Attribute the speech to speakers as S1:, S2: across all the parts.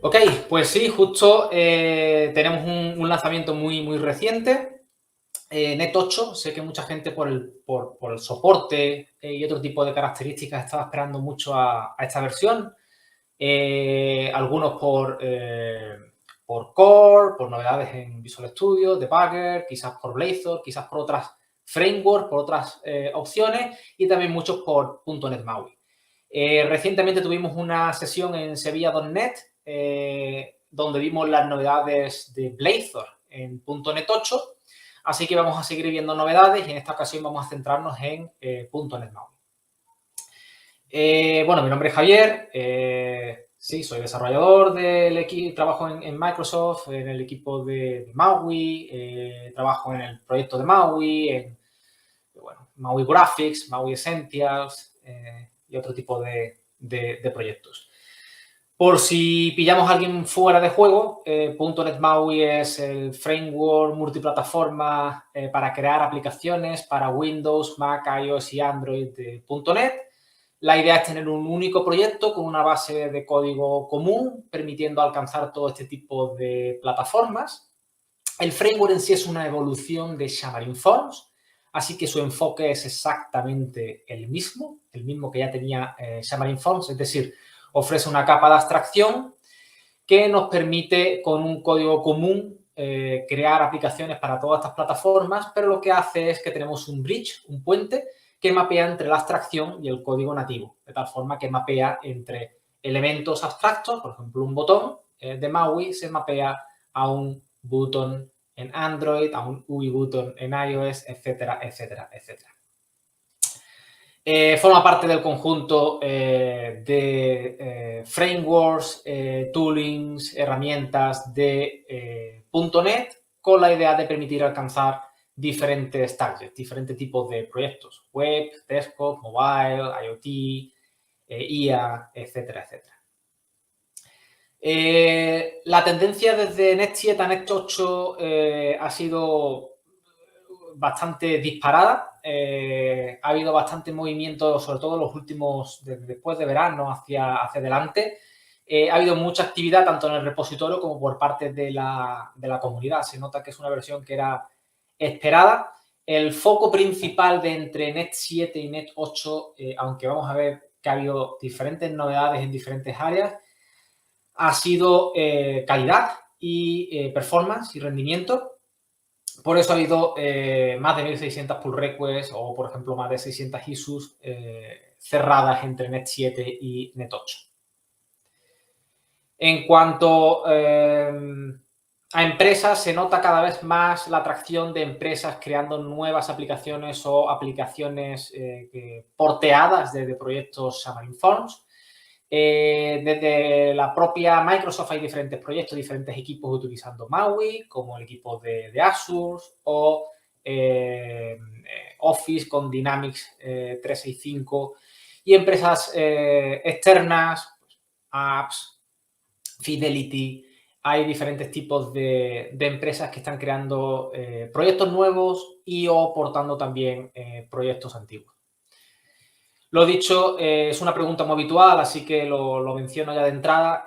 S1: Ok, pues sí, justo tenemos un lanzamiento muy reciente. Net 8, sé que mucha gente por el soporte y otro tipo de características estaba esperando mucho a esta versión. Algunos por Core, por novedades en Visual Studio, Debugger, quizás por Blazor, quizás por otras frameworks, por otras opciones y también muchos por .NET MAUI. Recientemente tuvimos una sesión en Sevilla.net donde vimos las novedades de Blazor en .NET 8, así que vamos a seguir viendo novedades y en esta ocasión vamos a centrarnos en .NET MAUI. Bueno, mi nombre es Javier, sí, soy desarrollador del equipo, trabajo en Microsoft, en el equipo de MAUI, trabajo en el proyecto de MAUI, en MAUI Graphics, MAUI Essentials y otro tipo de proyectos. Por si pillamos a alguien fuera de juego, .NET MAUI es el framework multiplataforma para crear aplicaciones para Windows, Mac, iOS y Android de .NET. La idea es tener un único proyecto con una base de código común, permitiendo alcanzar todo este tipo de plataformas. El framework en sí es una evolución de Xamarin Forms, así que su enfoque es exactamente el mismo que ya tenía Xamarin Forms, es decir, ofrece una capa de abstracción que nos permite, con un código común, crear aplicaciones para todas estas plataformas, pero lo que hace es que tenemos un bridge, un puente, que mapea entre la abstracción y el código nativo, de tal forma que mapea entre elementos abstractos, por ejemplo, un botón de MAUI se mapea a un button en Android, a un UI button en iOS, etcétera, etcétera, etcétera. Forma parte del conjunto de frameworks, toolings, herramientas de .NET con la idea de permitir alcanzar diferentes targets, diferentes tipos de proyectos, web, desktop, mobile, IoT, IA, etcétera, etcétera. La tendencia desde Net 7 a Net 8 ha sido bastante disparada. Ha habido bastante movimiento, sobre todo los últimos, después de verano hacia adelante. Ha habido mucha actividad tanto en el repositorio como por parte de la comunidad. Se nota que es una versión que era esperada. El foco principal de entre Net 7 y Net 8, aunque vamos a ver que ha habido diferentes novedades en diferentes áreas, ha sido calidad y performance y rendimiento. Por eso ha habido más de 1.600 pull requests o, por ejemplo, más de 600 issues cerradas entre Net 7 y Net 8. En cuanto a empresas, se nota cada vez más la atracción de empresas creando nuevas aplicaciones o aplicaciones porteadas de proyectos Xamarin Forms. Desde la propia Microsoft hay diferentes proyectos, diferentes equipos utilizando MAUI, como el equipo de Azure o Office con Dynamics 365 y empresas externas, apps, Fidelity. Hay diferentes tipos de empresas que están creando proyectos nuevos y o portando también proyectos antiguos. Lo dicho, es una pregunta muy habitual, así que lo menciono ya de entrada.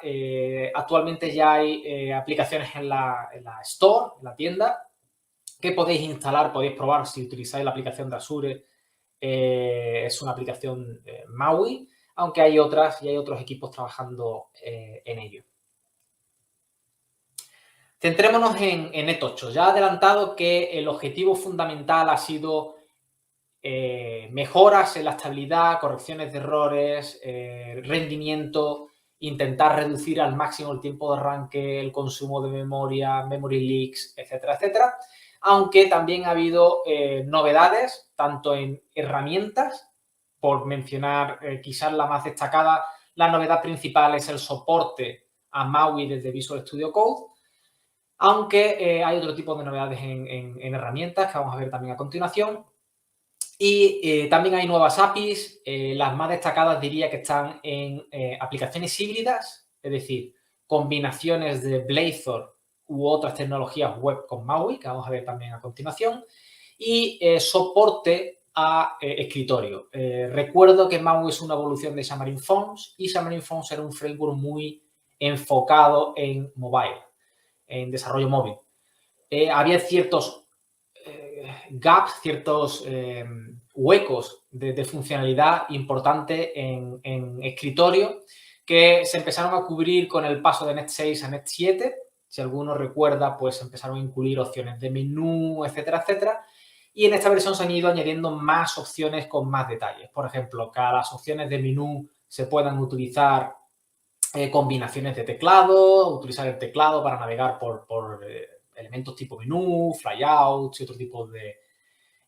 S1: Actualmente ya hay aplicaciones en la Store, en la tienda, que podéis instalar, podéis probar si utilizáis la aplicación de Azure. Es una aplicación MAUI, aunque hay otras y hay otros equipos trabajando en ello. Centrémonos en Net 8. Ya he adelantado que el objetivo fundamental ha sido mejoras en la estabilidad, correcciones de errores, rendimiento, intentar reducir al máximo el tiempo de arranque, el consumo de memoria, memory leaks, etcétera, etcétera. Aunque también ha habido novedades, tanto en herramientas, por mencionar quizás la más destacada, la novedad principal es el soporte a MAUI desde Visual Studio Code, aunque hay otro tipo de novedades en herramientas que vamos a ver también a continuación. Y también hay nuevas APIs, las más destacadas diría que están en aplicaciones híbridas, es decir, combinaciones de Blazor u otras tecnologías web con MAUI, que vamos a ver también a continuación, y soporte a escritorio. Recuerdo que MAUI es una evolución de Xamarin Forms y Xamarin Forms era un framework muy enfocado en mobile, en desarrollo móvil. Había ciertos gaps, ciertos huecos de funcionalidad importante en escritorio que se empezaron a cubrir con el paso de Net 6 a Net 7. Si alguno recuerda, pues empezaron a incluir opciones de menú, etcétera, etcétera. Y en esta versión se han ido añadiendo más opciones con más detalles. Por ejemplo, que a las opciones de menú se puedan utilizar combinaciones de teclado, utilizar el teclado para navegar por elementos tipo menú, flyouts y otro tipo de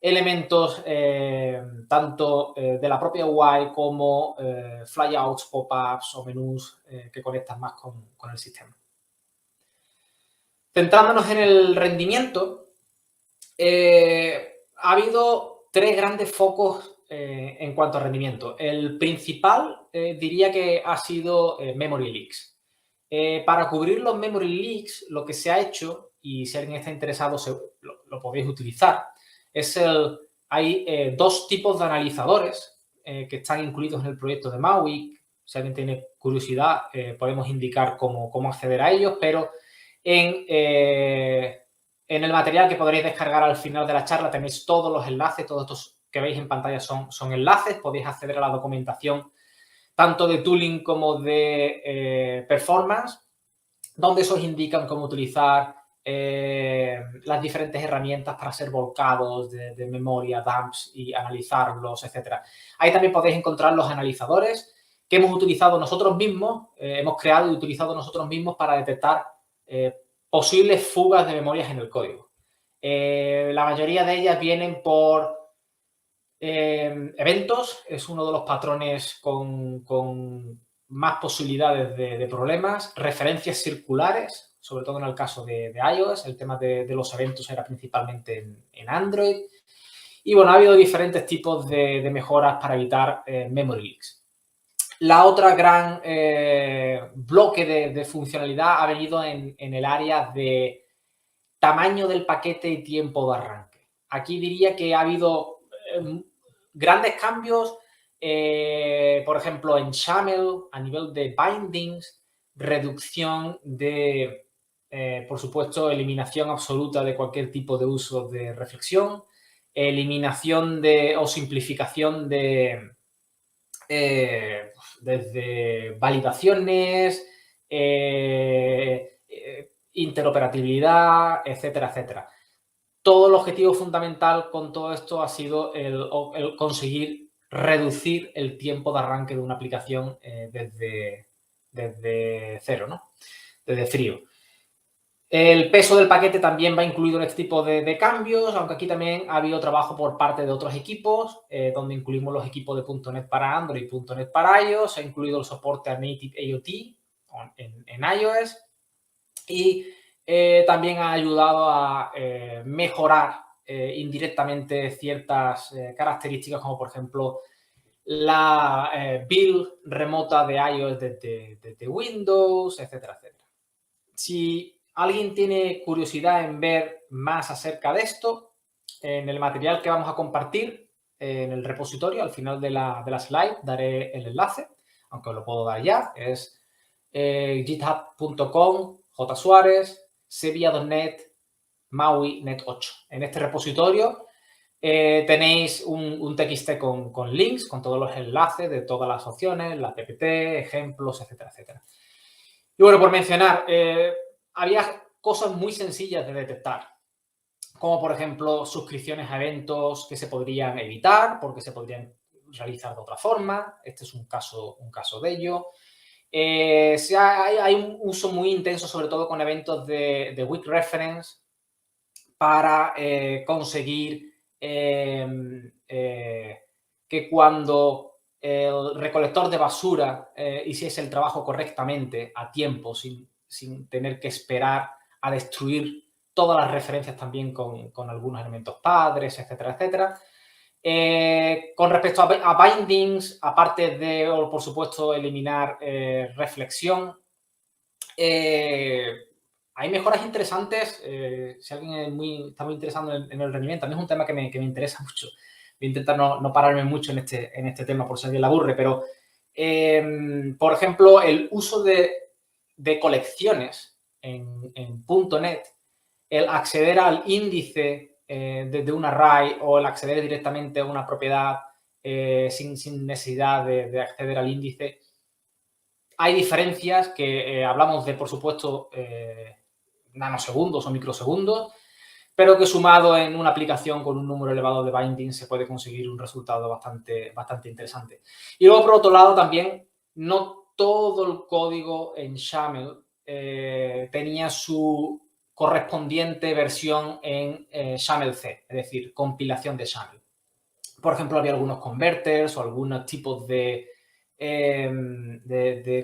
S1: elementos tanto de la propia UI como flyouts, pop-ups o menús que conectan más con el sistema. Centrándonos en el rendimiento, ha habido 3 grandes focos en cuanto a rendimiento. El principal diría que ha sido memory leaks. Para cubrir los memory leaks, lo que se ha hecho, y si alguien está interesado lo podéis utilizar, hay 2 tipos de analizadores que están incluidos en el proyecto de MAUI. Si alguien tiene curiosidad, podemos indicar cómo acceder a ellos, pero en el material que podréis descargar al final de la charla tenéis todos los enlaces, todos estos que veis en pantalla son enlaces, podéis acceder a la documentación tanto de tooling como de performance, donde se os indican cómo utilizar las diferentes herramientas para hacer volcados de memoria, dumps y analizarlos, etcétera. Ahí también podéis encontrar los analizadores que hemos utilizado nosotros mismos, hemos creado y utilizado nosotros mismos para detectar posibles fugas de memorias en el código. La mayoría de ellas vienen por eventos, es uno de los patrones con más posibilidades de problemas. Referencias circulares, sobre todo en el caso de iOS, el tema de los eventos era principalmente en Android. Y bueno, ha habido diferentes tipos de mejoras para evitar memory leaks. La otra gran bloque de funcionalidad ha venido en el área de tamaño del paquete y tiempo de arranque. Aquí diría que ha habido grandes cambios, por ejemplo, en XAML, a nivel de bindings, reducción de, por supuesto, eliminación absoluta de cualquier tipo de uso de reflexión, eliminación o simplificación desde validaciones, interoperabilidad, etcétera, etcétera. Todo el objetivo fundamental con todo esto ha sido el conseguir reducir el tiempo de arranque de una aplicación desde cero, ¿no? Desde frío. El peso del paquete también va incluido en este tipo de cambios, aunque aquí también ha habido trabajo por parte de otros equipos, donde incluimos los equipos de .NET para Android y .NET para iOS, se ha incluido el soporte a Native IoT en iOS y también ha ayudado a mejorar indirectamente ciertas características, como por ejemplo la build remota de iOS desde Windows, etcétera, etcétera. Si alguien tiene curiosidad en ver más acerca de esto, en el material que vamos a compartir en el repositorio, al final de la slide, daré el enlace, aunque os lo puedo dar ya, es github.com, jsuárez, sevilla.net, Maui Net 8. En este repositorio tenéis un TXT con links, con todos los enlaces de todas las opciones, la PPT, ejemplos, etcétera, etcétera. Y bueno, por mencionar, había cosas muy sencillas de detectar, como por ejemplo suscripciones a eventos que se podrían evitar porque se podrían realizar de otra forma. Este es un caso de ello. Hay un uso muy intenso, sobre todo con eventos de weak reference, para conseguir que cuando el recolector de basura hiciese el trabajo correctamente, a tiempo, sin tener que esperar a destruir todas las referencias también con algunos elementos padres, etcétera, etcétera. Con respecto a bindings, aparte de, por supuesto, eliminar reflexión, hay mejoras interesantes. Si alguien está muy interesado en el rendimiento, también es un tema que me interesa mucho. Voy a intentar no pararme mucho en este tema por si alguien le aburre, pero, por ejemplo, el uso de de colecciones en .NET, el acceder al índice desde un array o el acceder directamente a una propiedad sin necesidad de acceder al índice, hay diferencias que hablamos de, por supuesto, nanosegundos o microsegundos, pero que sumado en una aplicación con un número elevado de bindings se puede conseguir un resultado bastante interesante. Y luego, por otro lado, también no todo el código en XAML tenía su correspondiente versión en XAML-C, es decir, compilación de XAML. Por ejemplo, había algunos converters o algunos tipos de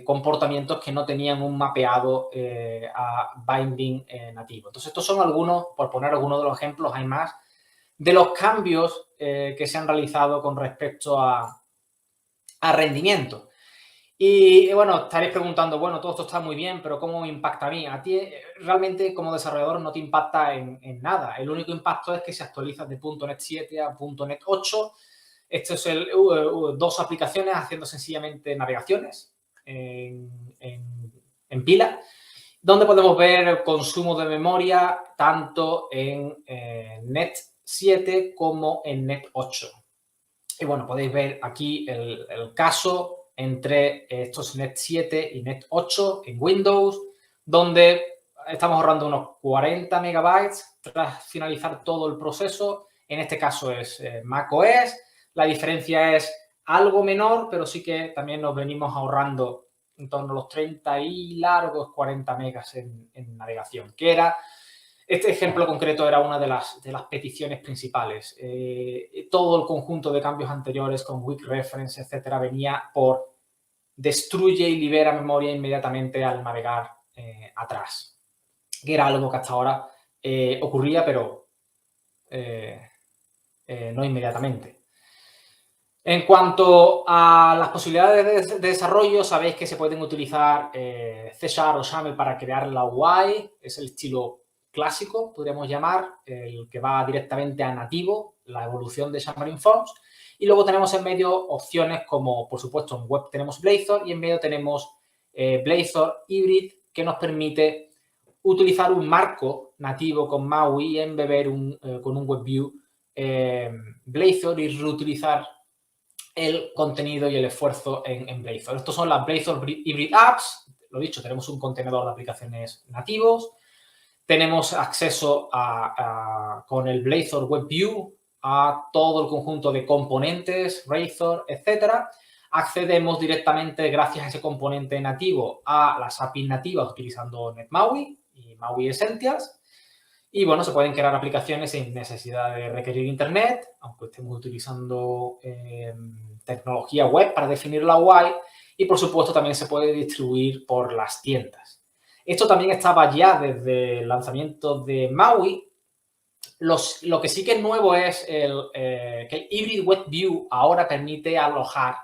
S1: comportamientos que no tenían un mapeado a binding nativo. Entonces, estos son algunos, por poner algunos de los ejemplos, hay más, de los cambios que se han realizado con respecto a rendimiento. Y bueno, estaréis preguntando, bueno, todo esto está muy bien, pero ¿cómo me impacta a mí? A ti realmente como desarrollador no te impacta en nada. El único impacto es que se actualiza de .NET 7 a .NET 8. Esto es dos aplicaciones haciendo sencillamente navegaciones en pila, donde podemos ver el consumo de memoria tanto en NET 7 como en NET 8. Y bueno, podéis ver aquí el caso entre estos NET 7 y NET 8 en Windows, donde estamos ahorrando unos 40 megabytes tras finalizar todo el proceso. En este caso es macOS. La diferencia es algo menor, pero sí que también nos venimos ahorrando en torno a los 30 y largos 40 megas en navegación, que era... Este ejemplo concreto era una de las peticiones principales. Todo el conjunto de cambios anteriores con weak reference, etcétera, venía por destruye y libera memoria inmediatamente al navegar atrás. Que era algo que hasta ahora ocurría, pero no inmediatamente. En cuanto a las posibilidades de desarrollo, sabéis que se pueden utilizar C# o XAML para crear la UI. Es el estilo clásico, podríamos llamar, el que va directamente a nativo, la evolución de Xamarin Forms. Y luego tenemos en medio opciones como, por supuesto, en web tenemos Blazor y en medio tenemos Blazor Hybrid, que nos permite utilizar un marco nativo con MAUI y embeber con un WebView Blazor y reutilizar el contenido y el esfuerzo en Blazor. Estos son las Blazor Hybrid Apps. Lo dicho, tenemos un contenedor de aplicaciones nativos. Tenemos acceso con el Blazor WebView a todo el conjunto de componentes, Razor, etcétera. Accedemos directamente, gracias a ese componente nativo, a las APIs nativas utilizando NetMAUI y MAUI Essentials. Y, bueno, se pueden crear aplicaciones sin necesidad de requerir Internet, aunque estemos utilizando tecnología web para definir la UI. Y, por supuesto, también se puede distribuir por las tiendas. Esto también estaba ya desde el lanzamiento de MAUI. Lo que sí que es nuevo es que el Hybrid WebView ahora permite alojar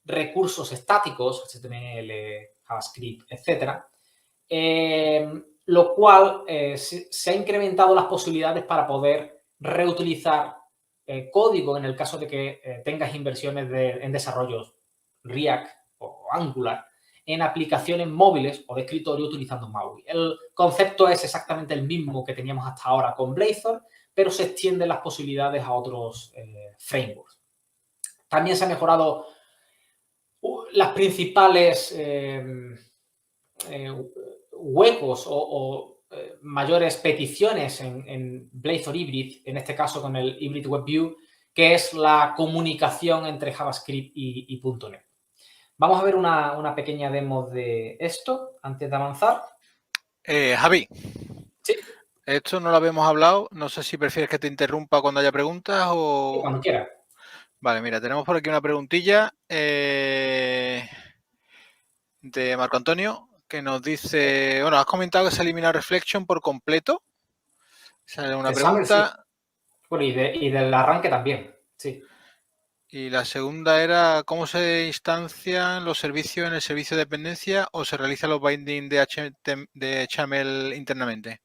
S1: recursos estáticos, HTML, JavaScript, etcétera, lo cual se ha incrementado las posibilidades para poder reutilizar código en el caso de que tengas inversiones en desarrollos React o Angular en aplicaciones móviles o de escritorio utilizando MAUI. El concepto es exactamente el mismo que teníamos hasta ahora con Blazor, pero se extienden las posibilidades a otros frameworks. También se han mejorado las principales huecos o mayores peticiones en Blazor Hybrid, en este caso con el Hybrid WebView, que es la comunicación entre JavaScript y .NET. Vamos a ver una pequeña demo de esto antes de avanzar.
S2: Javi.
S1: Sí.
S2: Esto no lo habíamos hablado. No sé si prefieres que te interrumpa cuando haya preguntas o...
S1: Sí, cuando quiera.
S2: Vale, mira, tenemos por aquí una preguntilla de Marco Antonio que nos dice... Bueno, has comentado que se elimina Reflection por completo. Esa es una pregunta.
S1: Sí. Bueno, y del arranque también, sí.
S2: Y la segunda era cómo se instancian los servicios en el servicio de dependencia o se realizan los bindings de XAML internamente.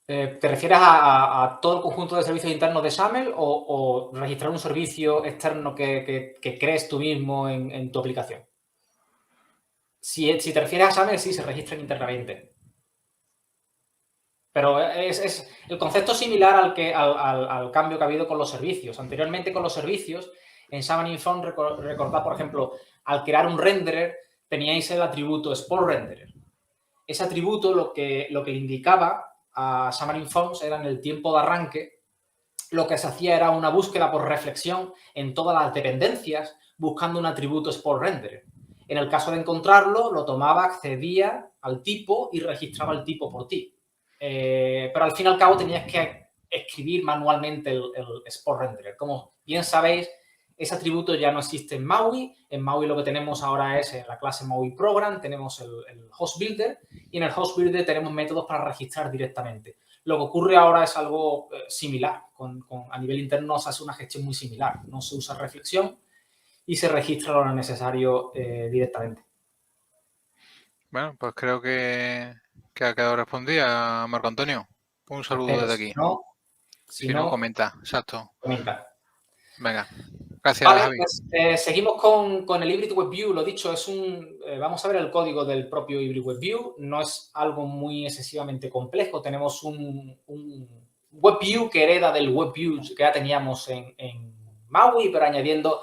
S1: ¿Te refieres a todo el conjunto de servicios internos de XAML o registrar un servicio externo que crees tú mismo en tu aplicación? Si te refieres a XAML, sí, se registran internamente. Pero el concepto similar al cambio que ha habido con los servicios. Anteriormente con los servicios, en Xamarin Forms, recordad, por ejemplo, al crear un renderer, teníais el atributo Export Renderer. Ese atributo lo que le indicaba a Xamarin Forms era en el tiempo de arranque, lo que se hacía era una búsqueda por reflexión en todas las dependencias, buscando un atributo Export Renderer. En el caso de encontrarlo, lo tomaba, accedía al tipo y registraba el tipo por ti. Pero al fin y al cabo tenías que escribir manualmente el Export Renderer. Como bien sabéis, ese atributo ya no existe en Maui. En Maui lo que tenemos ahora es en la clase Maui Program, tenemos el Host Builder y en el Host Builder tenemos métodos para registrar directamente. Lo que ocurre ahora es algo similar. A nivel interno se hace una gestión muy similar. No se usa reflexión y se registra lo necesario directamente.
S2: Bueno, pues creo que ha quedado respondida, Marco Antonio. Un saludo
S1: Espero,
S2: desde aquí.
S1: si
S2: no,
S1: no,
S2: comenta. Exacto.
S1: comenta.
S2: Venga. Gracias,
S1: Vale,
S2: Javi.
S1: pues seguimos con el Hybrid Web View. Lo dicho, vamos a ver el código del propio Hybrid Web View. No es algo muy excesivamente complejo. Tenemos un Web View que hereda del Web View que ya teníamos en Maui, pero añadiendo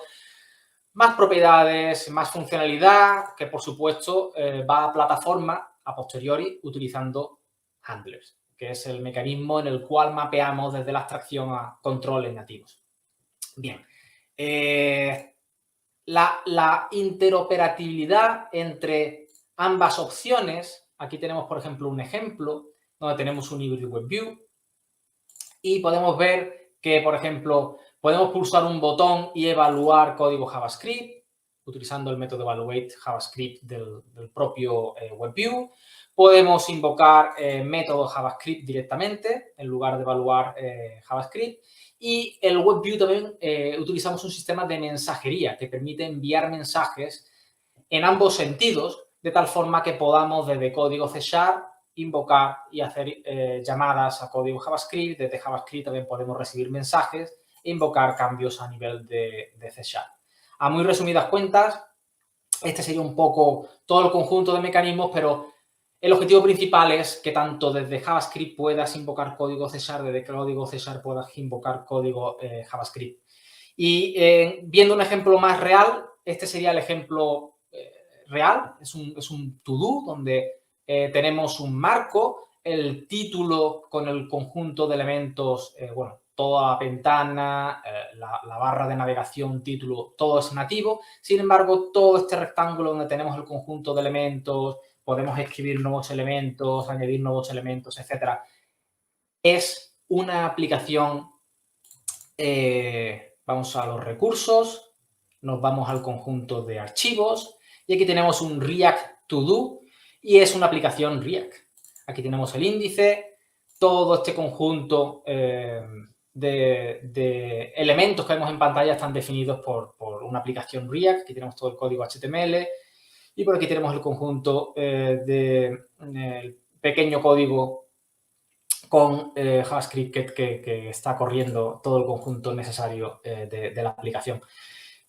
S1: más propiedades, más funcionalidad, que por supuesto va a plataforma a posteriori utilizando handlers, que es el mecanismo en el cual mapeamos desde la abstracción a controles nativos. Bien. La interoperabilidad entre ambas opciones, aquí tenemos, por ejemplo, un ejemplo donde tenemos un Hybrid Web View y podemos ver que, por ejemplo, podemos pulsar un botón y evaluar código JavaScript utilizando el método evaluate JavaScript del propio WebView. Podemos invocar método JavaScript directamente en lugar de evaluar JavaScript. Y el WebView también utilizamos un sistema de mensajería que permite enviar mensajes en ambos sentidos, de tal forma que podamos desde código C# invocar y hacer llamadas a código JavaScript. Desde JavaScript también podemos recibir mensajes e invocar cambios a nivel de C#. A muy resumidas cuentas, este sería un poco todo el conjunto de mecanismos, pero el objetivo principal es que tanto desde JavaScript puedas invocar código C#, desde código C# puedas invocar código JavaScript. Y viendo un ejemplo más real, este sería el ejemplo real, es un to-do donde tenemos un marco, el título con el conjunto de elementos, bueno, toda la ventana, la barra de navegación, título, todo es nativo. Sin embargo, todo este rectángulo donde tenemos el conjunto de elementos, podemos escribir nuevos elementos, añadir nuevos elementos, etcétera, es una aplicación. Vamos a los recursos, nos vamos al conjunto de archivos y aquí tenemos un React To Do y es una aplicación React. Aquí tenemos el índice, todo este conjunto de elementos que vemos en pantalla están definidos por una aplicación React. Aquí tenemos todo el código HTML y por aquí tenemos el conjunto de pequeño código con JavaScript que está corriendo todo el conjunto necesario de la aplicación.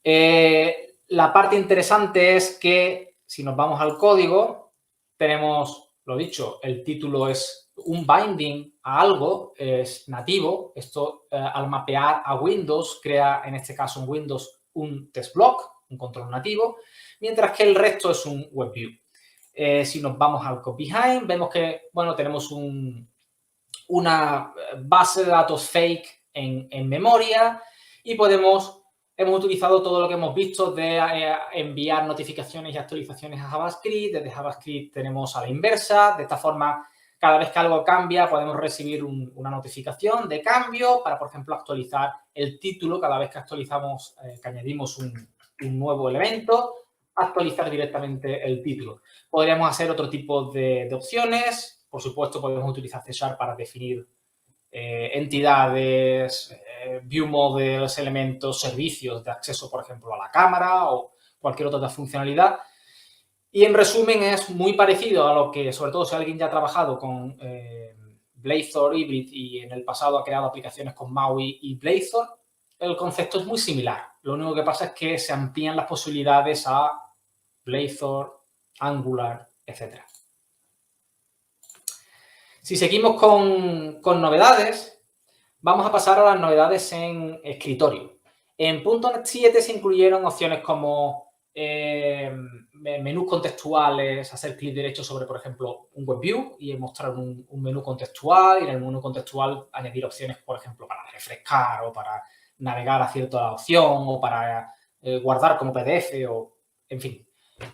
S1: La parte interesante es que si nos vamos al código, tenemos, lo dicho, el título es un binding a algo, es nativo. Esto al mapear a Windows, crea en este caso en Windows un test block, un control nativo, mientras que el resto es un web view. Si nos vamos al code behind, vemos que, bueno, tenemos una base de datos fake en memoria y hemos utilizado todo lo que hemos visto de enviar notificaciones y actualizaciones a JavaScript. Desde JavaScript tenemos a la inversa. De esta forma, cada vez que algo cambia, podemos recibir una notificación de cambio para, por ejemplo, actualizar el título. Cada vez que actualizamos, que añadimos un nuevo elemento, actualizar directamente el título. Podríamos hacer otro tipo de opciones. Por supuesto, podemos utilizar C# para definir entidades, view models, elementos, servicios de acceso, por ejemplo, a la cámara o cualquier otra funcionalidad. Y en resumen es muy parecido a lo que, sobre todo si alguien ya ha trabajado con Blazor, Hybrid y en el pasado ha creado aplicaciones con Maui y Blazor, el concepto es muy similar. Lo único que pasa es que se amplían las posibilidades a Blazor, Angular, etc. Si seguimos con novedades, vamos a pasar a las novedades en escritorio. En .NET 7 se incluyeron opciones como menús contextuales, hacer clic derecho sobre, por ejemplo, un WebView y mostrar un menú contextual, y en el menú contextual añadir opciones, por ejemplo, para refrescar o para navegar a cierta opción o para guardar como PDF o, en fin,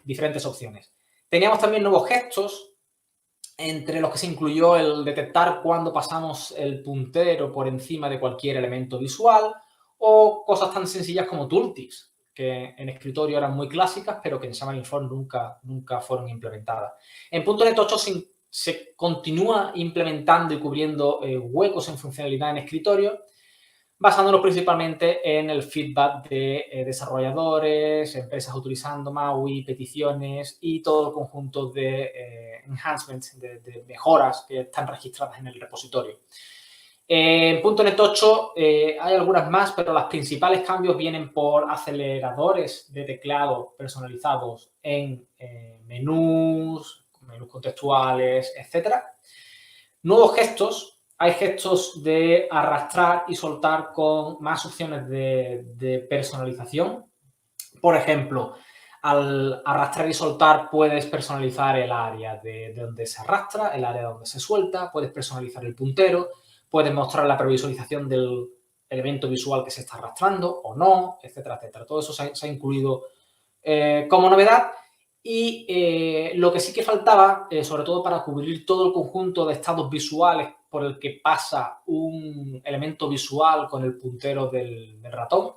S1: diferentes opciones. Teníamos también nuevos gestos, entre los que se incluyó el detectar cuando pasamos el puntero por encima de cualquier elemento visual o cosas tan sencillas como tooltips, que en escritorio eran muy clásicas, pero que en Xamarin.Forms nunca fueron implementadas. En .NET 8 se continúa implementando y cubriendo huecos en funcionalidad en escritorio, basándonos principalmente en el feedback de desarrolladores, empresas utilizando MAUI, peticiones y todo el conjunto de enhancements, de mejoras que están registradas en el repositorio. En .NET 8 hay algunas más, pero los principales cambios vienen por aceleradores de teclado personalizados en menús contextuales, etc. Nuevos gestos. Hay gestos de arrastrar y soltar con más opciones de personalización. Por ejemplo, al arrastrar y soltar puedes personalizar el área de donde se arrastra, el área donde se suelta, puedes personalizar el puntero, puedes mostrar la previsualización del elemento visual que se está arrastrando o no, etcétera, etcétera. Todo eso se ha incluido como novedad. Y lo que sí que faltaba, sobre todo para cubrir todo el conjunto de estados visuales por el que pasa un elemento visual con el puntero del ratón,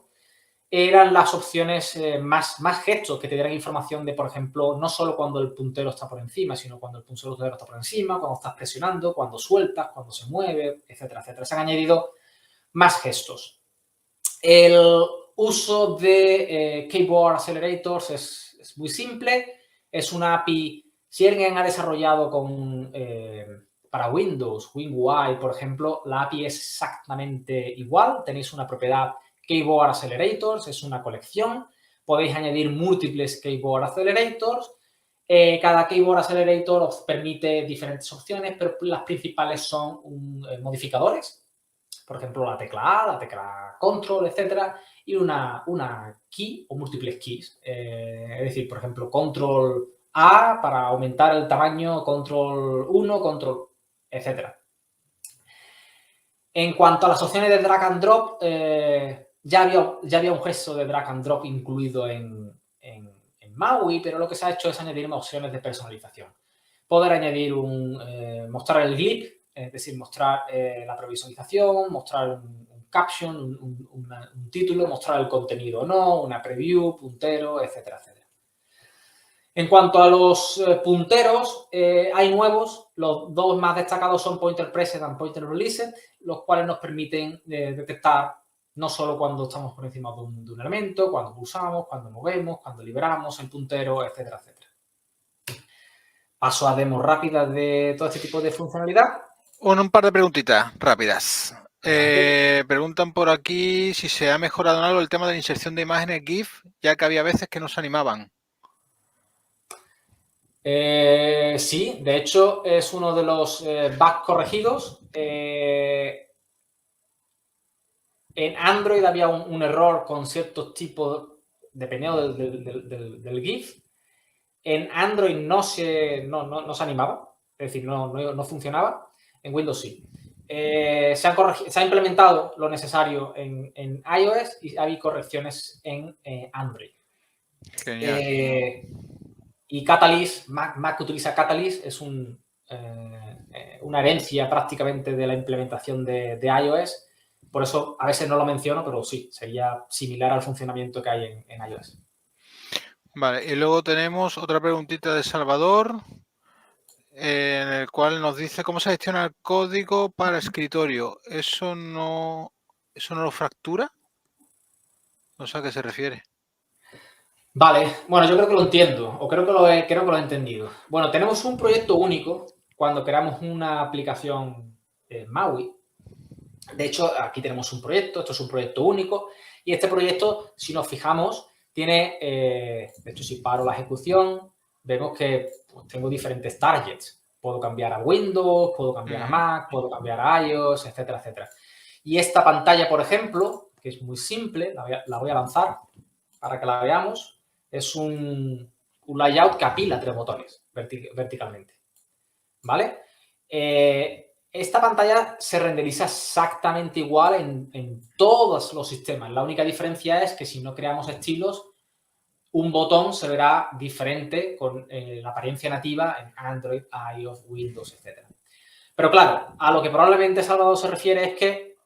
S1: eran las opciones más gestos que te dieran información de, por ejemplo, no solo cuando el puntero está por encima, sino cuando el puntero está por encima, cuando estás presionando, cuando sueltas, cuando se mueve, etcétera, etcétera. Se han añadido más gestos. El uso de Keyboard Accelerators es muy simple. Es una API, si alguien ha desarrollado para Windows, WinUI, por ejemplo, la API es exactamente igual. Tenéis una propiedad Keyboard Accelerators, es una colección. Podéis añadir múltiples Keyboard Accelerators. Cada Keyboard Accelerator os permite diferentes opciones, pero las principales son modificadores. Por ejemplo, la tecla A, la tecla Control, etcétera, y una key o múltiples keys. Es decir, por ejemplo, Control A para aumentar el tamaño, Control 1, Control, etcétera. En cuanto a las opciones de drag and drop, ya había un gesto de drag and drop incluido en MAUI, pero lo que se ha hecho es añadir más opciones de personalización. Poder añadir mostrar el glip, es decir, mostrar la previsualización, mostrar un caption, un título, mostrar el contenido o no, una preview, puntero, etcétera, etcétera. En cuanto a los punteros, hay nuevos. Los dos más destacados son Pointer Preset y Pointer Released, los cuales nos permiten detectar no solo cuando estamos por encima de un elemento, cuando pulsamos, cuando movemos, cuando liberamos el puntero, etcétera, etcétera. Paso a demos rápidas de todo este tipo de funcionalidad.
S2: Un par de preguntitas rápidas. Preguntan por aquí si se ha mejorado en algo el tema de la inserción de imágenes GIF, ya que había veces que no se animaban.
S1: Sí, de hecho es uno de los bugs corregidos. En Android había un error con ciertos tipos, dependiendo del GIF. En Android no se animaba, es decir, no funcionaba. En Windows sí. Se ha implementado lo necesario en iOS y hay correcciones en Android.
S2: Genial.
S1: Y Catalyst, Mac que utiliza Catalyst, es una herencia prácticamente de la implementación de iOS. Por eso a veces no lo menciono, pero sí, sería similar al funcionamiento que hay en iOS.
S2: Vale, y luego tenemos otra preguntita de Salvador, en el cual nos dice cómo se gestiona el código para escritorio. ¿Eso no lo fractura? No sé a qué se refiere.
S1: Vale, bueno, yo creo que lo entiendo, o creo que lo he entendido. Bueno, tenemos un proyecto único cuando creamos una aplicación MAUI. De hecho, aquí tenemos un proyecto, esto es un proyecto único, y este proyecto, si nos fijamos, tiene, de hecho, si paro la ejecución, vemos que pues, tengo diferentes targets. Puedo cambiar a Windows, puedo cambiar a Mac, puedo cambiar a iOS, etcétera, etcétera. Y esta pantalla, por ejemplo, que es muy simple, la voy a lanzar para que la veamos, es un layout que apila 3 botones verticalmente, ¿vale? Esta pantalla se renderiza exactamente igual en todos los sistemas. La única diferencia es que si no creamos estilos, un botón se verá diferente con la apariencia nativa en Android, iOS, Windows, etc. Pero claro, a lo que probablemente Salvador se refiere es que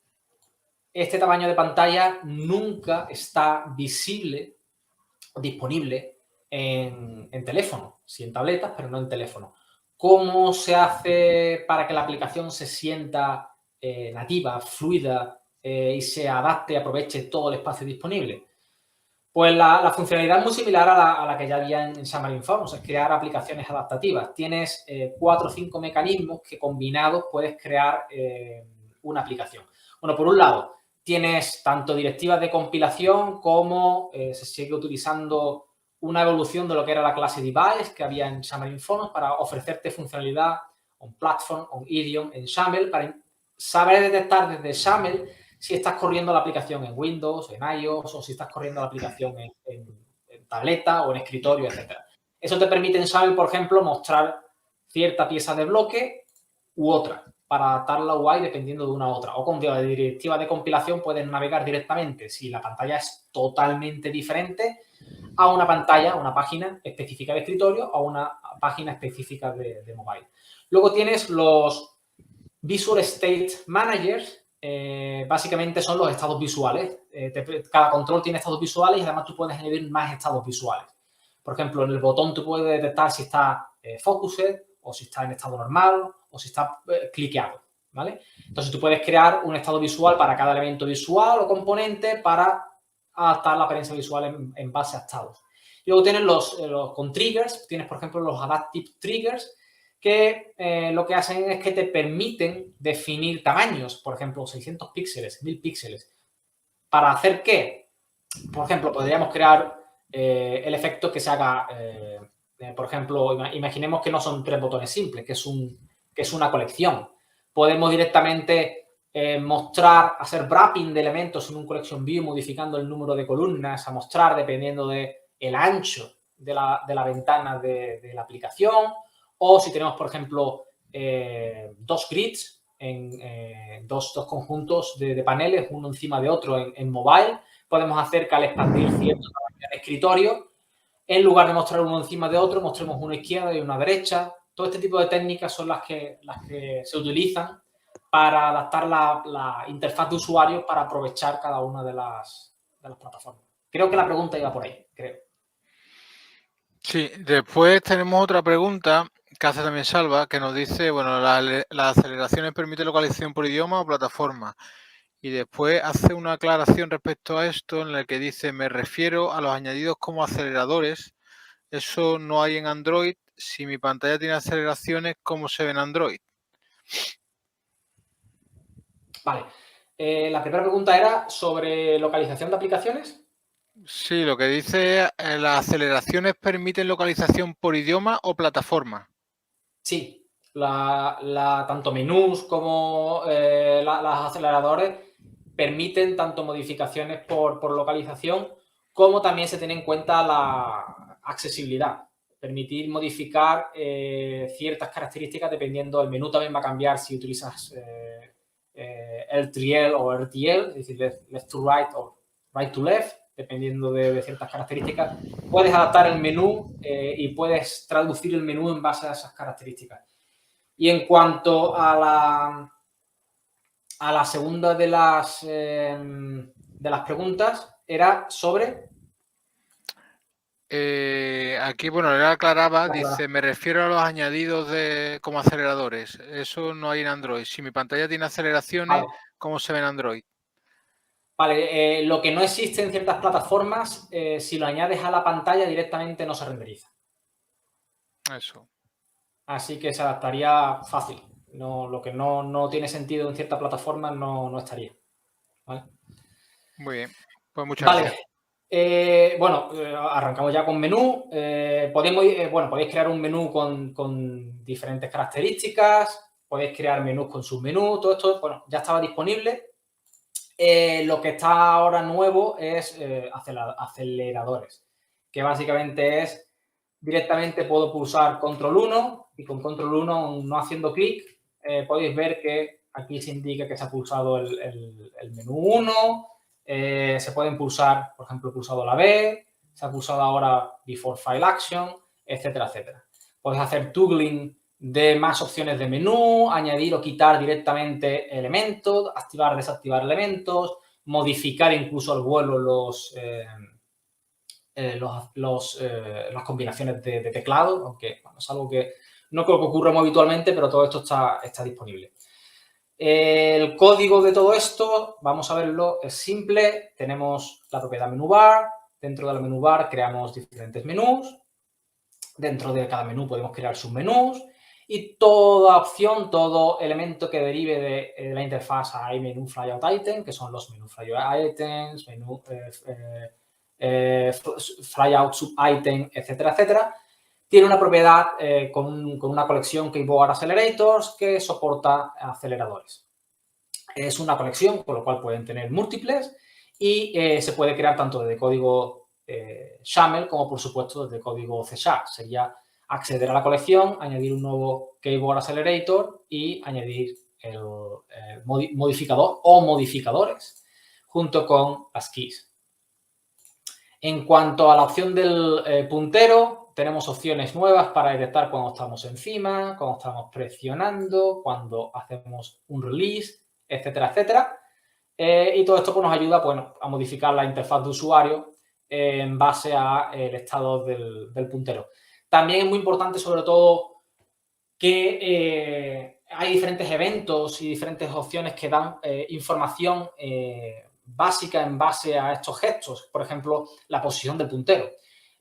S1: este tamaño de pantalla nunca está visible o disponible en teléfono, sí en tabletas, pero no en teléfono. ¿Cómo se hace para que la aplicación se sienta nativa, fluida y se adapte y aproveche todo el espacio disponible? Pues la funcionalidad es muy similar a la que ya había en Xamarin Forms, es crear aplicaciones adaptativas. Tienes 4 o 5 mecanismos que combinados puedes crear una aplicación. Bueno, por un lado, tienes tanto directivas de compilación como se sigue utilizando una evolución de lo que era la clase device que había en Xamarin Forms para ofrecerte funcionalidad on platform, on idiom, en XAML, para saber detectar desde XAML si estás corriendo la aplicación en Windows, en iOS, o si estás corriendo la aplicación en tableta o en escritorio, etc. Eso te permite en XAML, por ejemplo, mostrar cierta pieza de bloque u otra para adaptar la UI dependiendo de una u otra. O con la directiva de compilación puedes navegar directamente, si la pantalla es totalmente diferente, a una pantalla, una página específica de escritorio o una página específica de mobile. Luego tienes los Visual State Managers, básicamente son los estados visuales. Cada control tiene estados visuales y además tú puedes añadir más estados visuales. Por ejemplo, en el botón tú puedes detectar si está focused o si está en estado normal o si está cliqueado, ¿vale? Entonces tú puedes crear un estado visual para cada elemento visual o componente para adaptar la apariencia visual en base a estados. Y luego tienes con triggers, tienes por ejemplo los adaptive triggers, que lo que hacen es que te permiten definir tamaños, por ejemplo, 600 píxeles, 1000 píxeles. ¿Para hacer qué? Por ejemplo, podríamos crear el efecto que se haga, por ejemplo, imaginemos que no son 3 botones simples, que es una colección. Podemos directamente mostrar, hacer wrapping de elementos en un collection view, modificando el número de columnas, a mostrar dependiendo del ancho de la ventana de la aplicación. O si tenemos, por ejemplo, 2 grids, dos conjuntos de paneles, uno encima de otro en mobile, podemos hacer que al expandir cierto tamaño de escritorio, en lugar de mostrar uno encima de otro, mostremos una izquierda y una derecha. Todo este tipo de técnicas son las que se utilizan para adaptar la interfaz de usuario para aprovechar cada una de las plataformas. Creo que la pregunta iba por ahí, creo.
S2: Sí, después tenemos otra pregunta que hace también Salva, que nos dice, bueno, las aceleraciones permiten localización por idioma o plataforma. Y después hace una aclaración respecto a esto en la que dice, me refiero a los añadidos como aceleradores. Eso no hay en Android. Si mi pantalla tiene aceleraciones, ¿cómo se ve en Android?
S1: Vale. La primera pregunta era sobre localización de aplicaciones.
S2: Sí, lo que dice, las aceleraciones permiten localización por idioma o plataforma.
S1: Sí, tanto menús como los aceleradores permiten tanto modificaciones por localización como también se tiene en cuenta la accesibilidad. Permitir modificar ciertas características dependiendo del menú también va a cambiar si utilizas LTL o RTL, es decir, left to right o right to left, dependiendo de ciertas características. Puedes adaptar el menú y puedes traducir el menú en base a esas características. Y en cuanto a la segunda de las preguntas, era sobre...
S2: Aquí, bueno, él aclaraba, dice, me refiero a los añadidos como aceleradores. Eso no hay en Android. Si mi pantalla tiene aceleraciones, ¿cómo se ve en Android?
S1: Vale, lo que no existe en ciertas plataformas, si lo añades a la pantalla directamente no se renderiza.
S2: Eso.
S1: Así que se adaptaría fácil. No, lo que no tiene sentido en ciertas plataformas no estaría. ¿Vale?
S2: Muy bien. Pues muchas gracias.
S1: Arrancamos ya con menú. Podéis crear un menú con diferentes características, podéis crear menús con submenú, todo esto, bueno, ya estaba disponible. Lo que está ahora nuevo es aceleradores, que básicamente es directamente puedo pulsar control 1 y con control 1, no haciendo clic, podéis ver que aquí se indica que se ha pulsado el menú 1, se pueden pulsar, por ejemplo, he pulsado la B, se ha pulsado ahora Before File Action, etcétera, etcétera. Podéis hacer toggling de más opciones de menú, añadir o quitar directamente elementos, activar o desactivar elementos, modificar incluso al vuelo las combinaciones de teclado, aunque bueno, es algo que no creo que ocurra muy habitualmente, pero todo esto está disponible. El código de todo esto, vamos a verlo, es simple. Tenemos la propiedad menú bar. Dentro de la menú bar creamos diferentes menús. Dentro de cada menú podemos crear submenús. Y toda opción, todo elemento que derive de la interfaz hay menú flyout item, que son los menú flyout items, menú flyout sub item, etcétera, etcétera. Tiene una propiedad con una colección Keyboard Accelerators que soporta aceleradores. Es una colección, con lo cual pueden tener múltiples y se puede crear tanto desde código YAML como, por supuesto, desde código C#. Sería acceder a la colección, añadir un nuevo Keyboard Accelerator y añadir el modificador o modificadores junto con las keys. En cuanto a la opción del puntero, tenemos opciones nuevas para detectar cuando estamos encima, cuando estamos presionando, cuando hacemos un release, etcétera, etcétera. Y todo esto pues, nos ayuda a modificar la interfaz de usuario en base al estado del puntero. También es muy importante, sobre todo, que hay diferentes eventos y diferentes opciones que dan información básica en base a estos gestos. Por ejemplo, la posición del puntero.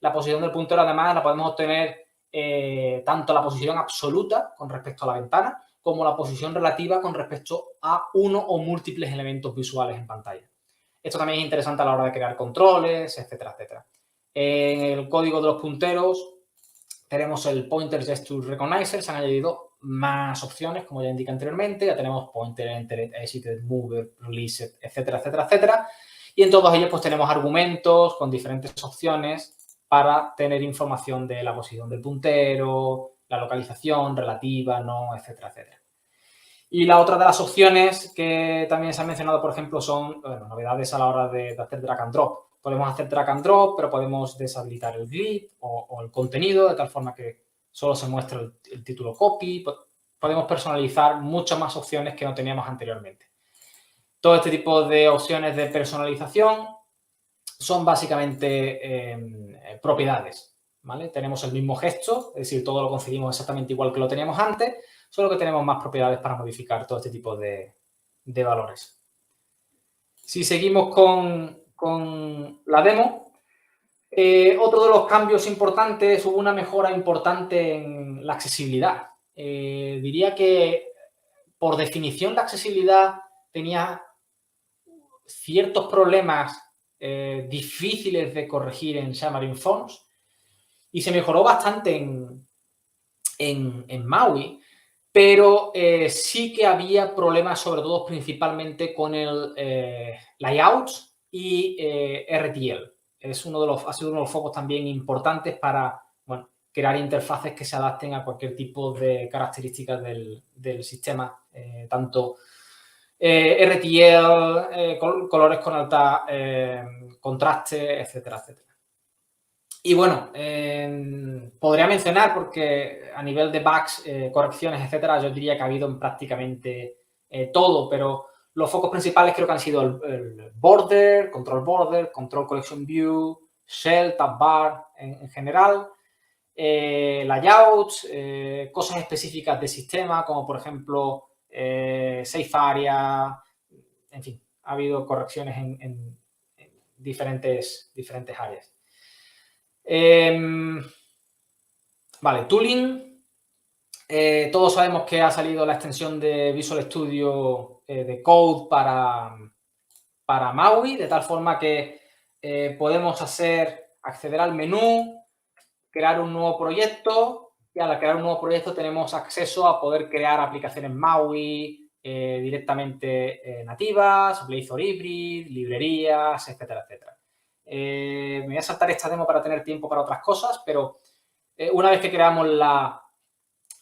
S1: La posición del puntero, además, la podemos obtener tanto la posición absoluta con respecto a la ventana como la posición relativa con respecto a uno o múltiples elementos visuales en pantalla. Esto también es interesante a la hora de crear controles, etcétera, etcétera. En el código de los punteros tenemos el Pointer Gesture Recognizer, se han añadido más opciones, como ya indiqué anteriormente. Ya tenemos Pointer, Entered, Exited, Mover, Released, etcétera, etcétera, etcétera. Y en todos ellos pues tenemos argumentos con diferentes opciones para tener información de la posición del puntero, la localización relativa, no, etcétera, etcétera. Y la otra de las opciones que también se han mencionado, por ejemplo, son novedades a la hora de hacer drag and drop. Podemos hacer drag and drop, pero podemos deshabilitar el grid o el contenido de tal forma que solo se muestre el título copy. Podemos personalizar muchas más opciones que no teníamos anteriormente. Todo este tipo de opciones de personalización son básicamente propiedades, ¿vale? Tenemos el mismo gesto, es decir, todo lo conseguimos exactamente igual que lo teníamos antes, solo que tenemos más propiedades para modificar todo este tipo de valores. Si seguimos con la demo, otro de los cambios importantes, hubo una mejora importante en la accesibilidad. Diría que, por definición, la accesibilidad tenía ciertos problemas difíciles de corregir en Xamarin Forms y se mejoró bastante en Maui, pero sí que había problemas, sobre todo principalmente con el layout y RTL. Ha sido uno de los focos también importantes para crear interfaces que se adapten a cualquier tipo de características del sistema, tanto RTL, colores con alta contraste, etcétera, etcétera. Y bueno, podría mencionar, porque a nivel de bugs, correcciones, etcétera, yo diría que ha habido en prácticamente todo, pero los focos principales creo que han sido el border, control collection view, shell, tab bar en general, layouts, cosas específicas del sistema, como por ejemplo safe area, en fin, ha habido correcciones en diferentes áreas. Vale, tooling. Todos sabemos que ha salido la extensión de Visual Studio de Code para Maui, de tal forma que podemos acceder al menú, crear un nuevo proyecto, y al crear un nuevo proyecto tenemos acceso a poder crear aplicaciones MAUI directamente nativas, Blazor Hybrid, librerías, etcétera, etcétera. Me voy a saltar esta demo para tener tiempo para otras cosas, pero una vez que creamos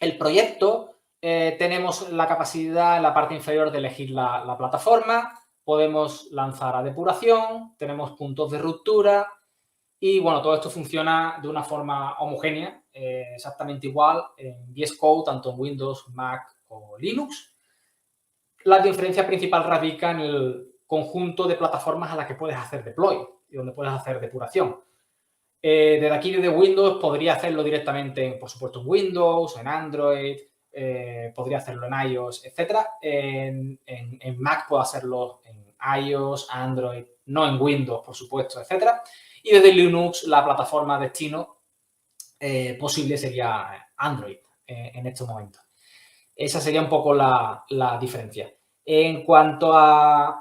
S1: el proyecto, tenemos la capacidad en la parte inferior de elegir la plataforma, podemos lanzar a depuración, tenemos puntos de ruptura y, bueno, todo esto funciona de una forma homogénea, exactamente igual en VS Code, tanto en Windows, Mac o Linux. La diferencia principal radica en el conjunto de plataformas a las que puedes hacer deploy y donde puedes hacer depuración. Desde aquí, desde Windows, podría hacerlo directamente, por supuesto, en Windows, en Android, podría hacerlo en iOS, etcétera. En Mac puedo hacerlo en iOS, Android, no en Windows, por supuesto, etcétera. Y desde Linux, la plataforma destino posible sería Android en estos momentos. Esa sería un poco la diferencia. En cuanto a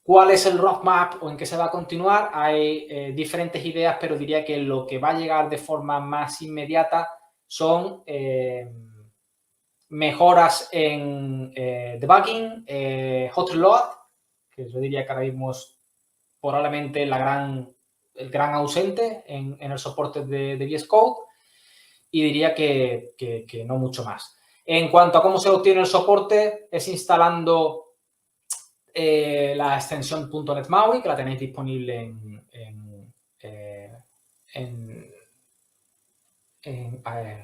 S1: cuál es el roadmap o en qué se va a continuar, hay diferentes ideas, pero diría que lo que va a llegar de forma más inmediata son mejoras en debugging, hot reload, que yo diría que ahora mismo es probablemente el gran ausente en el soporte de VS Code, y diría que no mucho más. En cuanto a cómo se obtiene el soporte, es instalando la extensión .NET MAUI, que la tenéis disponible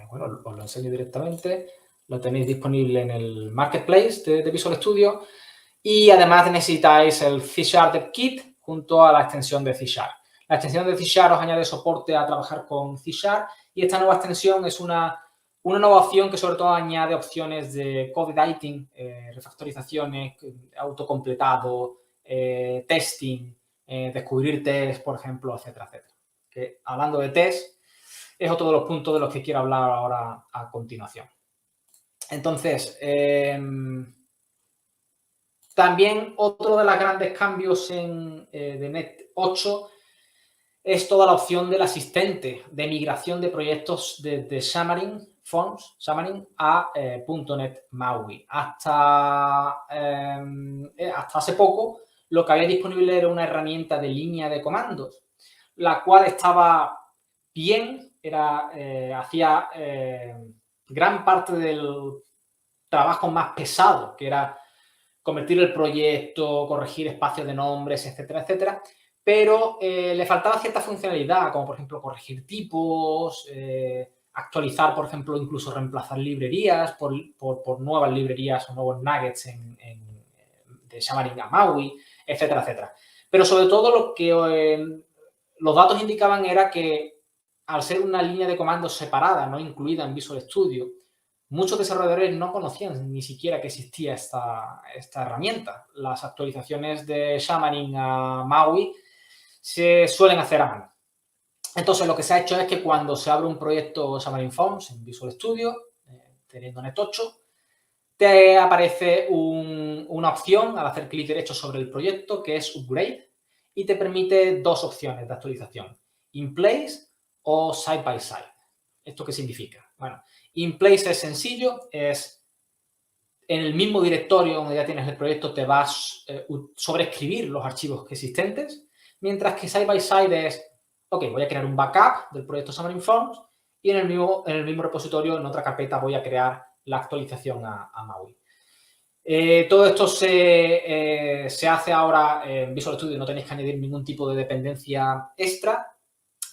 S1: bueno, os lo enseño directamente. Lo tenéis disponible en el Marketplace de Visual Studio. Y además necesitáis el C# Dev Kit junto a la extensión de C#. La extensión de C# os añade soporte a trabajar con C#, y esta nueva extensión es una nueva opción que sobre todo añade opciones de code editing, refactorizaciones, autocompletado, testing, descubrir test, por ejemplo, etcétera, etcétera. Que, hablando de test, es otro de los puntos de los que quiero hablar ahora a continuación. Entonces, también otro de los grandes cambios de .NET 8 es toda la opción del asistente de migración de proyectos de Xamarin Forms, Xamarin a .NET MAUI. Hasta hace poco, lo que había disponible era una herramienta de línea de comandos, la cual estaba bien, hacía gran parte del trabajo más pesado, que era convertir el proyecto, corregir espacios de nombres, etcétera, etcétera. Pero le faltaba cierta funcionalidad, como por ejemplo corregir tipos, actualizar, por ejemplo, incluso reemplazar librerías por nuevas librerías o nuevos nuggets de Xamarin a MAUI, etcétera, etcétera. Pero sobre todo lo que los datos indicaban era que al ser una línea de comandos separada, no incluida en Visual Studio, muchos desarrolladores no conocían ni siquiera que existía esta herramienta. Las actualizaciones de Xamarin a MAUI se suelen hacer a mano. Entonces, lo que se ha hecho es que cuando se abre un proyecto Xamarin Forms en Visual Studio, teniendo .NET 8, te aparece una opción al hacer clic derecho sobre el proyecto, que es Upgrade, y te permite dos opciones de actualización: In Place o Side by Side. ¿Esto qué significa? Bueno, In Place es sencillo, es en el mismo directorio donde ya tienes el proyecto, te vas a sobreescribir los archivos existentes, mientras que Side by Side es, ok, voy a crear un backup del proyecto Xamarin Forms y en el mismo repositorio, en otra carpeta, voy a crear la actualización a MAUI. Todo esto se hace ahora en Visual Studio, no tenéis que añadir ningún tipo de dependencia extra.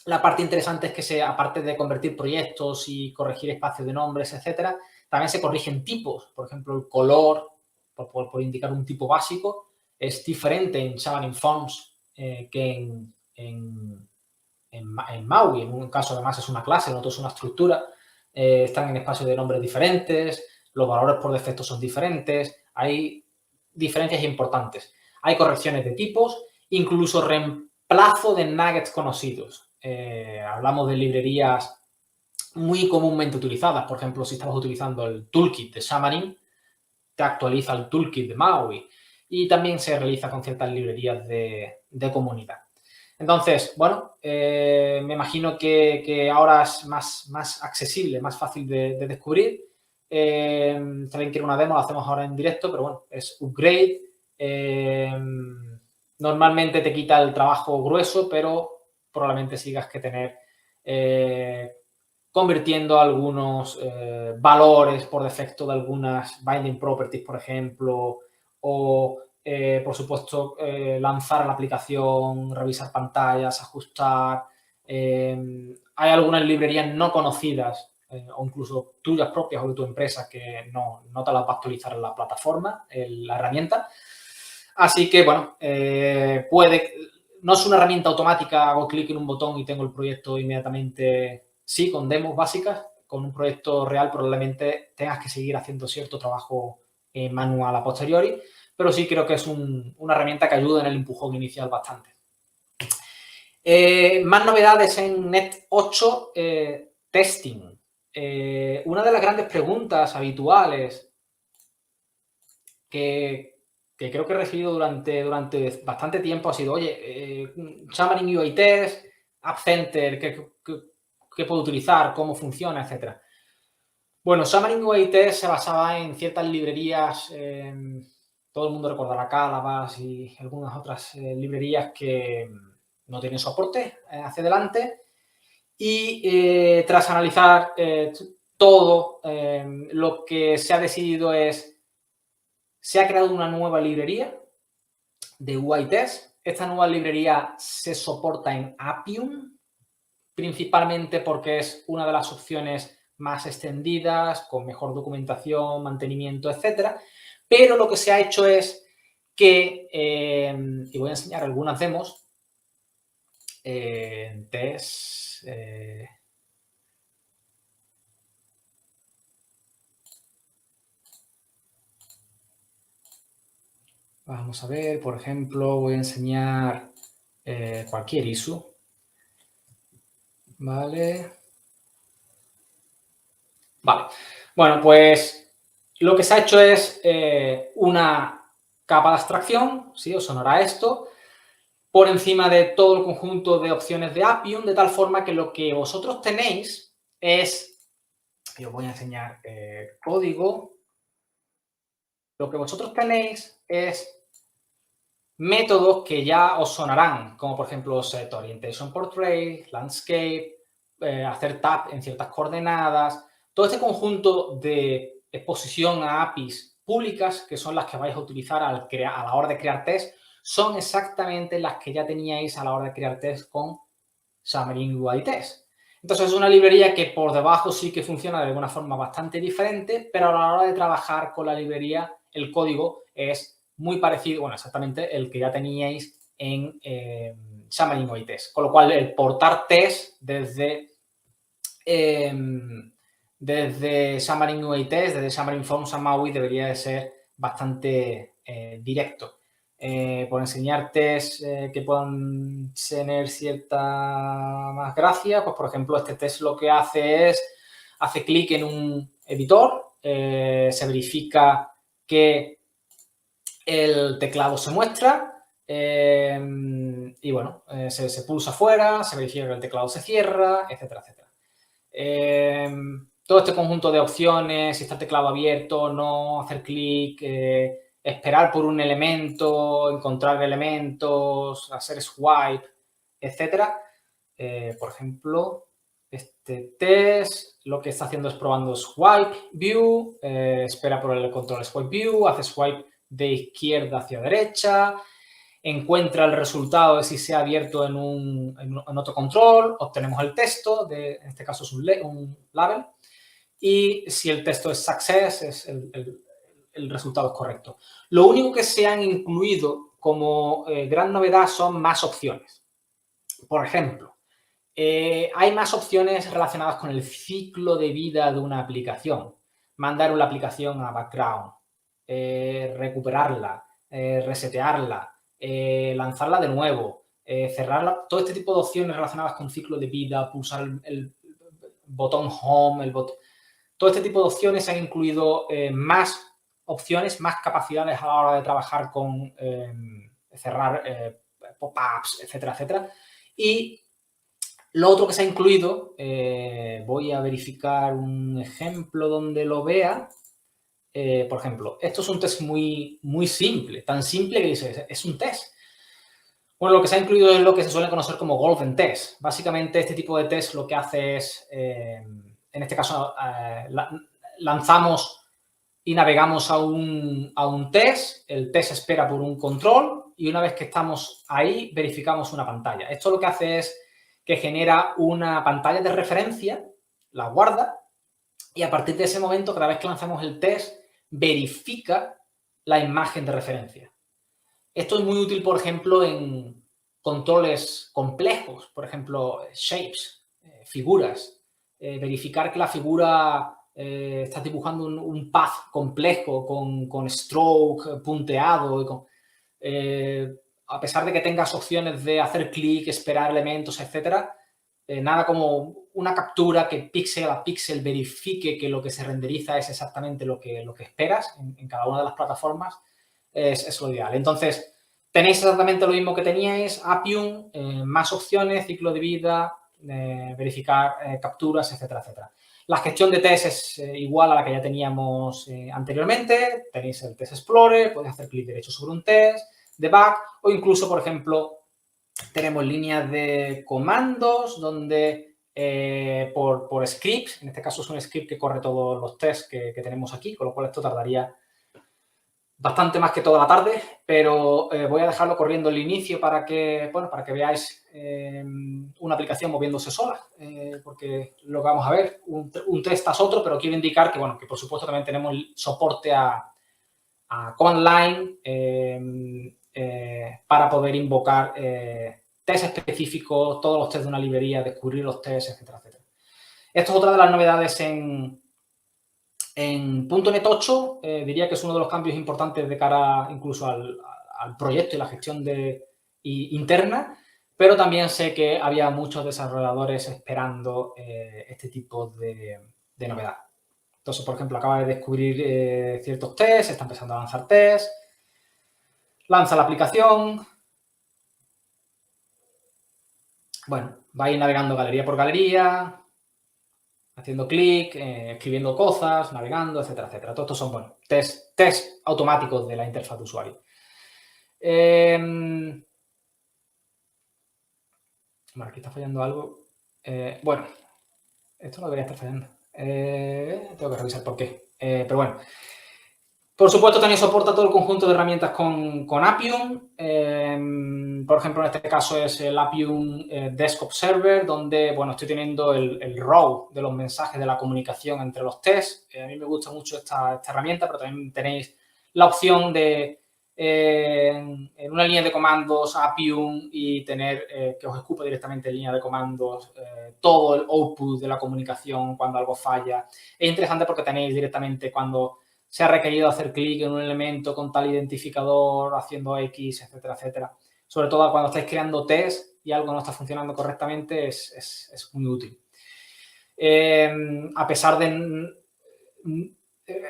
S1: La parte interesante es que aparte de convertir proyectos y corregir espacios de nombres, etcétera, también se corrigen tipos. Por ejemplo, el color, por indicar un tipo básico, es diferente en Xamarin Forms que en MAUI. En un caso, además, es una clase, en otro es una estructura. Están en espacios de nombres diferentes, los valores por defecto son diferentes, hay diferencias importantes. Hay correcciones de tipos, incluso reemplazo de nuggets conocidos. Hablamos de librerías muy comúnmente utilizadas. Por ejemplo, si estamos utilizando el toolkit de Xamarin, te actualiza el toolkit de MAUI. y también se realiza con ciertas librerías de comunidad. Entonces, bueno, me imagino que ahora es más accesible, más fácil de descubrir. Si alguien quiere una demo, la hacemos ahora en directo, pero bueno, es Upgrade. Normalmente te quita el trabajo grueso, pero probablemente sigas que tener convirtiendo algunos valores por defecto de algunas binding properties, por ejemplo, o por supuesto, lanzar la aplicación, revisar pantallas, ajustar. Hay algunas librerías no conocidas o incluso tuyas propias o de tu empresa que no te las va a actualizar en la plataforma, en la herramienta. Así que, bueno, no es una herramienta automática, hago clic en un botón y tengo el proyecto inmediatamente. Sí, con demos básicas, con un proyecto real probablemente tengas que seguir haciendo cierto trabajo manual a posteriori, pero sí creo que es una herramienta que ayuda en el empujón inicial bastante. Más novedades en Net 8, testing. Una de las grandes preguntas habituales que creo que he recibido durante bastante tiempo ha sido, oye, Xamarin UI Test, App Center, ¿qué puedo utilizar? ¿Cómo funciona? Etcétera. Bueno, Xamarin UI Test se basaba en ciertas librerías, todo el mundo recordará Calabas y algunas otras librerías que no tienen soporte hacia adelante. Y tras analizar todo, lo que se ha decidido es, se ha creado una nueva librería de UI Test. Esta nueva librería se soporta en Appium, principalmente porque es una de las opciones más extendidas, con mejor documentación, mantenimiento, etcétera. Pero lo que se ha hecho es que, y voy a enseñar algunas demos, test, vamos a ver, por ejemplo, voy a enseñar cualquier issue. Vale. Bueno, pues lo que se ha hecho es una capa de abstracción, ¿sí? Os sonará esto, por encima de todo el conjunto de opciones de Appium, de tal forma que lo que vosotros tenéis es, y os voy a enseñar código, lo que vosotros tenéis es métodos que ya os sonarán, como por ejemplo set orientation portrait, landscape, hacer tap en ciertas coordenadas. Todo este conjunto de exposición a APIs públicas, que son las que vais a utilizar a la hora de crear test, son exactamente las que ya teníais a la hora de crear test con Xamarin UI Test. Entonces es una librería que por debajo sí que funciona de una forma bastante diferente, pero a la hora de trabajar con la librería, el código es muy parecido, bueno, exactamente el que ya teníais en Xamarin UI Test. Con lo cual, el portar test desde Xamarin UI Test, desde Xamarin Forms a MAUI, debería de ser bastante directo. Por enseñar test que puedan tener cierta más gracia, pues por ejemplo, este test lo que hace es, hace clic en un editor, se verifica que el teclado se muestra y bueno, se pulsa fuera, se verifica que el teclado se cierra, etcétera, etcétera. Todo este conjunto de opciones, si está el teclado abierto, no hacer clic, esperar por un elemento, encontrar elementos, hacer swipe, etcétera. Por ejemplo, este test lo que está haciendo es probando swipe view, espera por el control swipe view, hace swipe de izquierda hacia derecha, encuentra el resultado de si se ha abierto en otro control, obtenemos el texto, en este caso es un label, y si el texto es success, es el resultado es correcto. Lo único que se han incluido como gran novedad son más opciones. Por ejemplo, hay más opciones relacionadas con el ciclo de vida de una aplicación. Mandar una aplicación a background, recuperarla, resetearla, lanzarla de nuevo, cerrarla. Todo este tipo de opciones relacionadas con ciclo de vida, pulsar el botón home, todo este tipo de opciones se han incluido más opciones, más capacidades a la hora de trabajar con cerrar pop-ups, etcétera, etcétera. Y lo otro que se ha incluido, voy a verificar un ejemplo donde lo vea. Por ejemplo, esto es un test muy, muy simple, tan simple que dices, es un test. Bueno, lo que se ha incluido es lo que se suele conocer como golden test. Básicamente, este tipo de test lo que hace es, en este caso, lanzamos y navegamos a un test, el test espera por un control y una vez que estamos ahí, verificamos una pantalla. Esto lo que hace es que genera una pantalla de referencia, la guarda, y a partir de ese momento, cada vez que lanzamos el test, verifica la imagen de referencia. Esto es muy útil, por ejemplo, en controles complejos, por ejemplo, shapes, figuras. Verificar que la figura está dibujando un path complejo con stroke, punteado. A pesar de que tengas opciones de hacer clic, esperar elementos, etcétera, nada como una captura que píxel a píxel verifique que lo que se renderiza es exactamente lo que esperas en cada una de las plataformas. Es lo ideal. Entonces, tenéis exactamente lo mismo que teníais, Appium, más opciones, ciclo de vida, verificar capturas, etcétera, etcétera. La gestión de test es igual a la que ya teníamos anteriormente. Tenéis el Test Explorer, podéis hacer clic derecho sobre un test, debug o incluso, por ejemplo, tenemos líneas de comandos donde por scripts, en este caso es un script que corre todos los tests que tenemos aquí, con lo cual esto tardaría bastante más que toda la tarde, pero voy a dejarlo corriendo el inicio para que veáis una aplicación moviéndose sola, porque lo que vamos a ver, un test tras otro, pero quiero indicar que, que por supuesto también tenemos el soporte a command line para poder invocar test específicos, todos los tests de una librería, descubrir los tests, etcétera, etcétera. Esto es otra de las novedades en .NET 8, diría que es uno de los cambios importantes de cara incluso al proyecto y la gestión interna, pero también sé que había muchos desarrolladores esperando este tipo de novedad. Entonces, por ejemplo, acaba de descubrir ciertos tests, está empezando a lanzar tests, lanza la aplicación. Bueno, va a ir navegando galería por galería, haciendo clic, escribiendo cosas, navegando, etcétera, etcétera. Todos estos son, test automáticos de la interfaz de usuario. Bueno, aquí está fallando algo. Bueno, esto no debería estar fallando. Tengo que revisar por qué. Pero bueno. Por supuesto, también soporta todo el conjunto de herramientas con Appium. Por ejemplo, en este caso es el Appium Desktop Server, donde, estoy teniendo el raw de los mensajes de la comunicación entre los tests. A mí me gusta mucho esta herramienta, pero también tenéis la opción de, en una línea de comandos, Appium, y tener que os escupa directamente en línea de comandos todo el output de la comunicación cuando algo falla. Es interesante porque tenéis directamente cuando se ha requerido hacer clic en un elemento con tal identificador, haciendo X, etcétera, etcétera. Sobre todo cuando estáis creando test y algo no está funcionando correctamente, es muy útil. A pesar de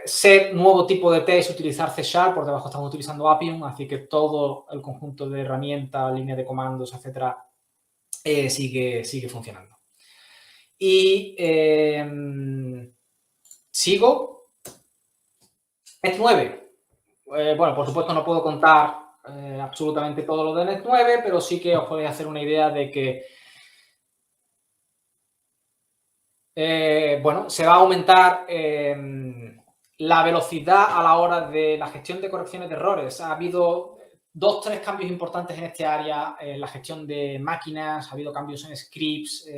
S1: ser nuevo tipo de test, utilizar C#, por debajo estamos utilizando Appium, así que todo el conjunto de herramientas, línea de comandos, etcétera, sigue funcionando. Y sigo. Net 9. Por supuesto no puedo contar absolutamente todo lo de Net 9, pero sí que os podéis hacer una idea de que se va a aumentar la velocidad a la hora de la gestión de correcciones de errores. Ha habido 2-3 cambios importantes en este área, en la gestión de máquinas, ha habido cambios en scripts,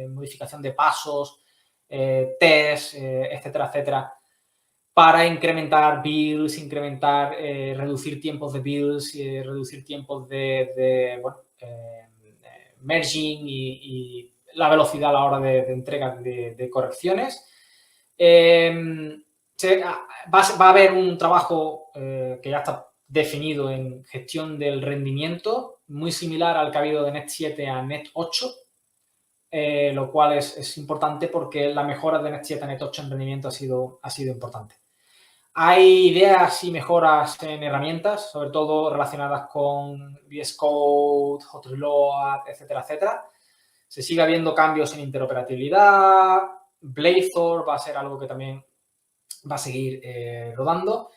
S1: modificación de pasos, tests, etcétera, etcétera, para incrementar builds, reducir tiempos de builds, reducir tiempos de merging y la velocidad a la hora de entrega de correcciones. Va a haber un trabajo que ya está definido en gestión del rendimiento, muy similar al que ha habido de Net 7 a Net 8, lo cual es importante porque la mejora de Net 7 a Net 8 en rendimiento ha sido importante. Hay ideas y mejoras en herramientas, sobre todo relacionadas con VS Code, Hot Reload, etcétera, etcétera. Se sigue habiendo cambios en interoperabilidad. Blazor va a ser algo que también va a seguir rodando.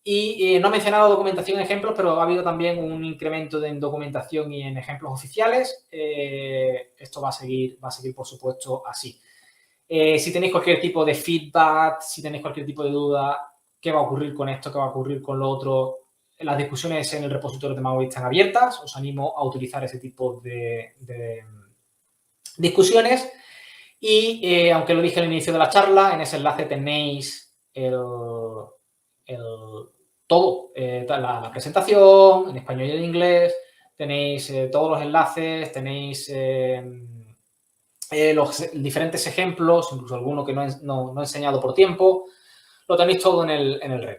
S1: Y no he mencionado documentación en ejemplos, pero ha habido también un incremento en documentación y en ejemplos oficiales. Esto va a seguir, por supuesto, así. Si tenéis cualquier tipo de feedback, si tenéis cualquier tipo de duda, qué va a ocurrir con esto, qué va a ocurrir con lo otro, las discusiones en el repositorio de MAUI están abiertas. Os animo a utilizar ese tipo de discusiones. Y aunque lo dije al inicio de la charla, en ese enlace tenéis todo, la presentación en español y en inglés, tenéis todos los enlaces, tenéis los diferentes ejemplos, incluso alguno que no he enseñado por tiempo, lo tenéis todo en el repo.